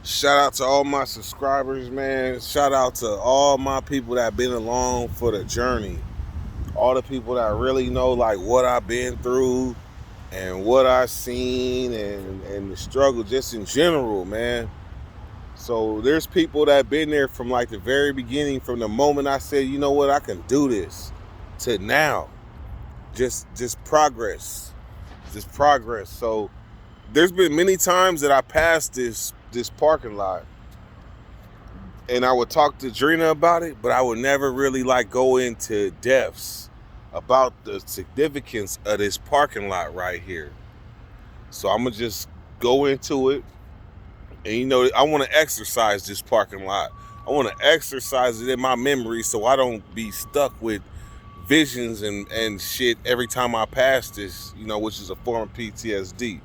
Shout out to all my subscribers, man. Shout out to all my people that been along for the journey. All the people that really know like what I've been through and what I've seen and the struggle just in general, man. So there's people that been there from like the very beginning, from the moment I said, you know what, I can do this, to now. Just progress. Just progress. So there's been many times that I passed this parking lot and I would talk to Drina about it, but I would never really like go into depths about the significance of this parking lot right here. So I'm gonna just go into it, and I want to exercise this parking lot. I want to exercise it in my memory so I don't be stuck with visions and shit every time I pass this, which is a form of PTSD.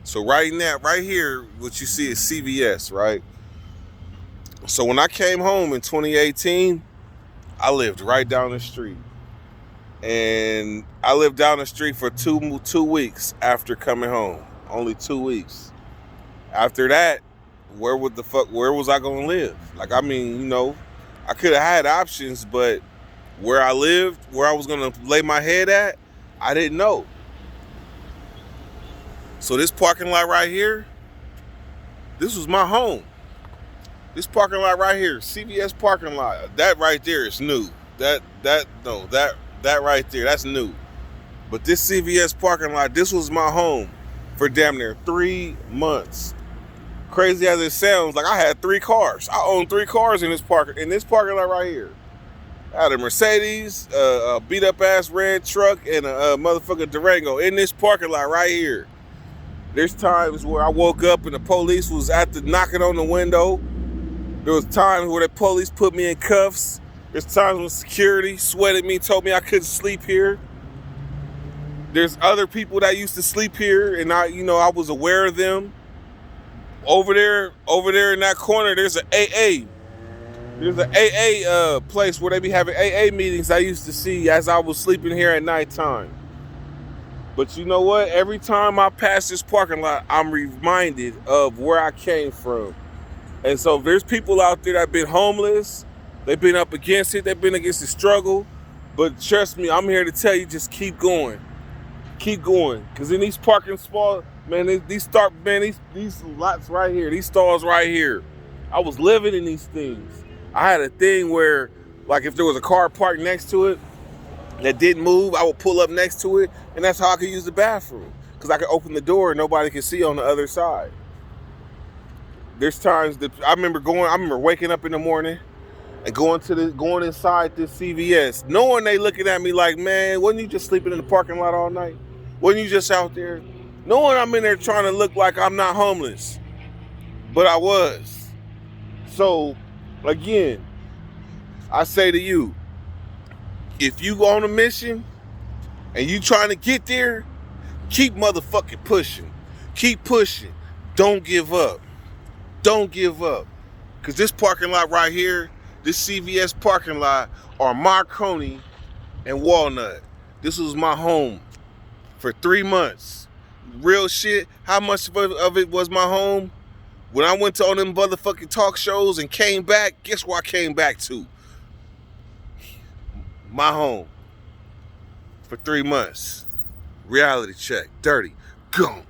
So right now, right here, what you see is CVS, right? So when I came home in 2018, I lived right down the street. And I lived down the street for two weeks after coming home. Only 2 weeks. After that, where was I gonna live? Like, I mean, I could have had options, but where I lived, where I was gonna lay my head at, I didn't know. So this parking lot right here, this was my home. This parking lot right here, CVS parking lot, that right there is new. That right there, that's new. But this CVS parking lot, this was my home for damn near 3 months. Crazy as it sounds, like I had 3 cars. I owned 3 cars in this parking lot right here. I had a Mercedes, a beat up ass red truck, and a motherfucking Durango in this parking lot right here. There's times where I woke up and the police was at the knocking on the window. There was times where the police put me in cuffs. There's times when security sweated me, told me I couldn't sleep here. There's other people that used to sleep here, and I was aware of them. Over there in that corner, there's an AA. There's an AA place where they be having AA meetings I used to see as I was sleeping here at nighttime. But you know what? Every time I pass this parking lot, I'm reminded of where I came from. And so there's people out there that have been homeless. They've been up against it. They've been against the struggle. But trust me, I'm here to tell you, just keep going. Keep going. Because in these parking spots, man, these lots right here, these stalls right here, I was living in these things. I had a thing where, like, if there was a car parked next to it that didn't move, I would pull up next to it, and that's how I could use the bathroom. Because I could open the door and nobody could see on the other side. There's times that I remember waking up in the morning and going inside this CVS, knowing they looking at me like, man, wasn't you just sleeping in the parking lot all night? Wasn't you just out there? Knowing I'm in there trying to look like I'm not homeless. But I was. So, again, I say to you, if you on a mission and you trying to get there, keep motherfucking pushing. Keep pushing. Don't give up. Don't give up. Because this parking lot right here, this CVS parking lot, are Marconi and Walnut. This was my home for 3 months. Real shit. How much of it was my home? When I went to all them motherfucking talk shows and came back, guess where I came back to? My home for 3 months. Reality check. Dirty. Gone.